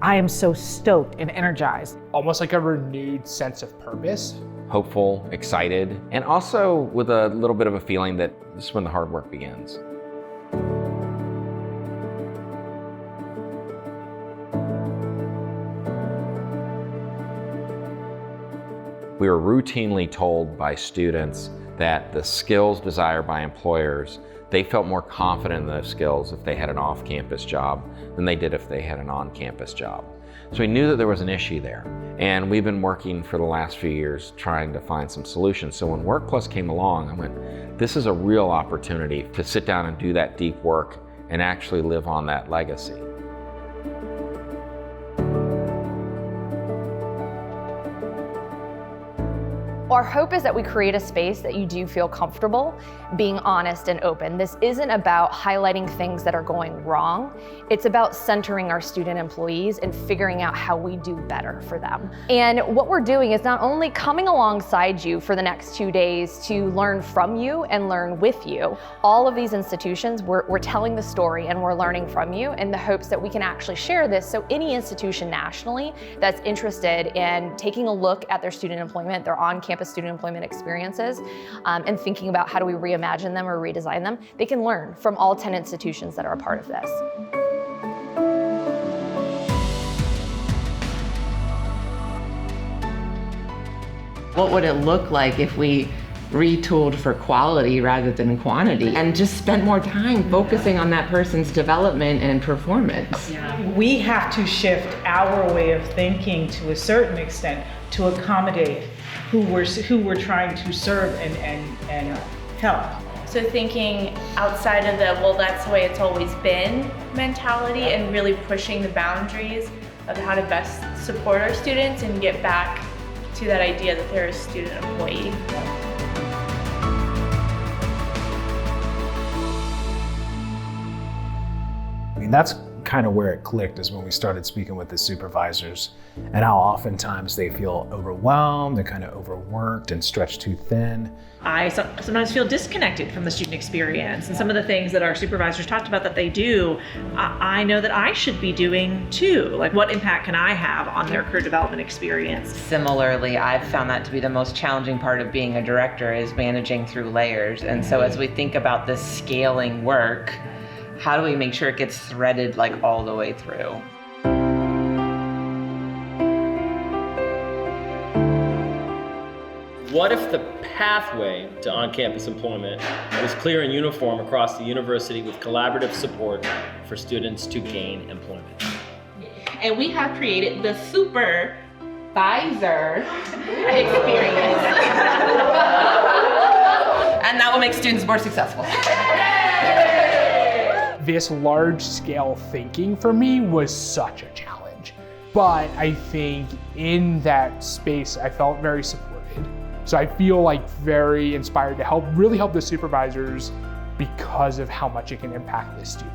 I am so stoked and energized. Almost like a renewed sense of purpose. Hopeful, excited, and also with a little bit of a feeling that this is when the hard work begins. We were routinely told by students that the skills desired by employers, they felt more confident in those skills if they had an off-campus job than they did if they had an on-campus job. So we knew that there was an issue there. And we've been working for the last few years trying to find some solutions. So when WorkPlus came along, I went, this is a real opportunity to sit down and do that deep work and actually live on that legacy. Our hope is that we create a space that you do feel comfortable being honest and open. This isn't about highlighting things that are going wrong. It's about centering our student employees and figuring out how we do better for them. And what we're doing is not only coming alongside you for the next 2 days to learn from you and learn with you. All of these institutions, we're telling the story and we're learning from you in the hopes that we can actually share this so any institution nationally that's interested in taking a look at their student employment, their on-campus student employment experiences, and thinking about how do we reimagine them or redesign them, they can learn from all 10 institutions that are a part of this. What would it look like if we retooled for quality rather than quantity and just spent more time focusing on that person's development and performance? We have to shift our way of thinking to a certain extent to accommodate who we're trying to serve and help. So thinking outside of the, well, that's the way it's always been mentality, and really pushing the boundaries of how to best support our students and get back to that idea that they're a student employee. I mean, that's kind of where it clicked, is when we started speaking with the supervisors and how oftentimes they feel overwhelmed, they're kind of overworked and stretched too thin. I sometimes feel disconnected from the student experience, and some of the things that our supervisors talked about that they do, I know that I should be doing too. Like, what impact can I have on their career development experience? Similarly, I've found that to be the most challenging part of being a director, is managing through layers. And so as we think about this scaling work, how do we make sure it gets threaded like all the way through? What if the pathway to on-campus employment was clear and uniform across the university with collaborative support for students to gain employment? And we have created the supervisor experience. And that will make students more successful. This large-scale thinking for me was such a challenge. But I think in that space, I felt very supported. So I feel like very inspired to really help the supervisors because of how much it can impact the student.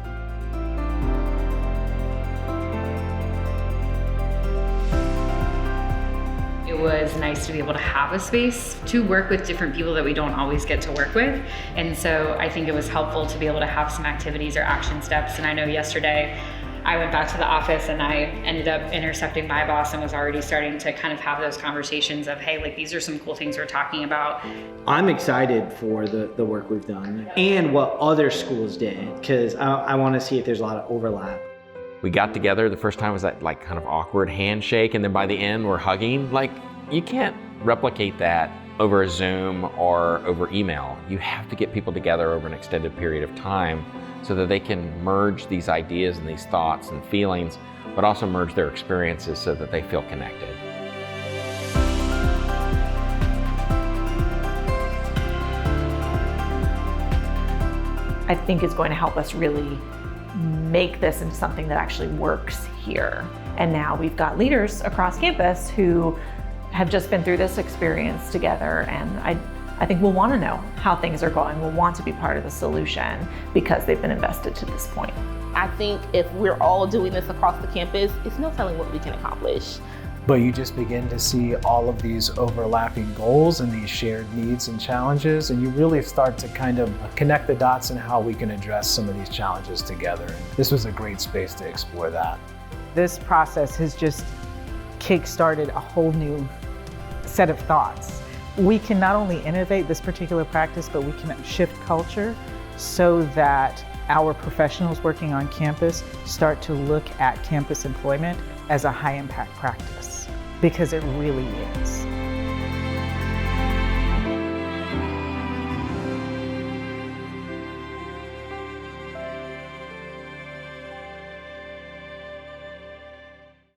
It was nice to be able to have a space to work with different people that we don't always get to work with. And so I think it was helpful to be able to have some activities or action steps. And I know yesterday I went back to the office and I ended up intercepting my boss and was already starting to kind of have those conversations of, hey, like, these are some cool things we're talking about. I'm excited for the work we've done and what other schools did, because I want to see if there's a lot of overlap. We got together, the first time was that like kind of awkward handshake, and then by the end we're hugging. Like, you can't replicate that over a Zoom or over email. You have to get people together over an extended period of time so that they can merge these ideas and these thoughts and feelings, but also merge their experiences so that they feel connected. I think is going to help us really make this into something that actually works here. And now we've got leaders across campus who have just been through this experience together, and I think we'll want to know how things are going. We'll want to be part of the solution because they've been invested to this point. I think if we're all doing this across the campus, it's no telling what we can accomplish. But you just begin to see all of these overlapping goals and these shared needs and challenges, and you really start to kind of connect the dots in how we can address some of these challenges together. And this was a great space to explore that. this process has just kick-started a whole new set of thoughts. We can not only innovate this particular practice, but we can shift culture so that our professionals working on campus start to look at campus employment as a high-impact practice, because it really is.